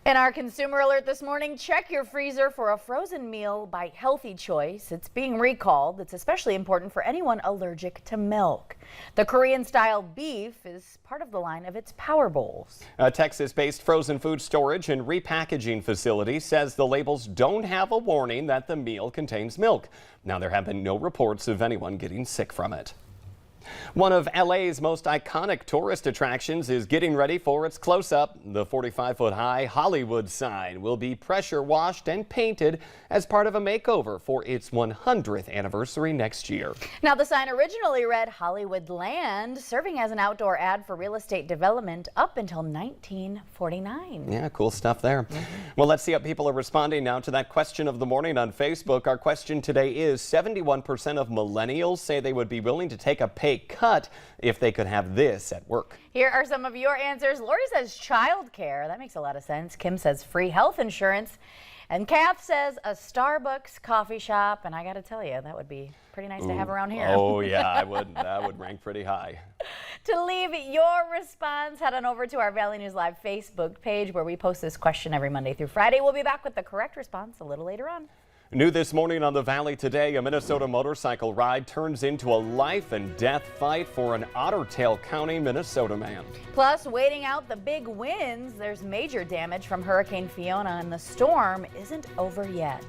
In our consumer alert this morning, check your freezer for a frozen meal by Healthy Choice. It's being recalled. It's especially important for anyone allergic to milk. The Korean-style beef is part of the line of its Power Bowls. A Texas-based frozen food storage and repackaging facility says the labels don't have a warning that the meal contains milk. Now, there have been no reports of anyone getting sick from it. One of LA's most iconic tourist attractions is getting ready for its close-up. The 45-foot-high Hollywood sign will be pressure washed and painted as part of a makeover for its 100th anniversary next year. Now, the sign originally read Hollywood Land, serving as an outdoor ad for real estate development up until 1949. Yeah, cool stuff there. Well, let's see how people are responding now to that question of the morning on Facebook. Our question today is 71% of millennials say they would be willing to take a pay cut if they could have this at work. Here are some of your answers. Lori says childcare. That makes a lot of sense. Kim says free health insurance. And Kath says a Starbucks coffee shop. And I got to tell you, that would be pretty nice to have around here. Oh, yeah, I would. That would rank pretty high. To leave your response, head on over to our Valley News Live Facebook page where we post this question every Monday through Friday. We'll be back with the correct response a little later on. New this morning on the Valley Today, a Minnesota motorcycle ride turns into a life and death fight for an Otter Tail County, Minnesota man. Plus, waiting out the big winds, there's major damage from Hurricane Fiona, and the storm isn't over yet.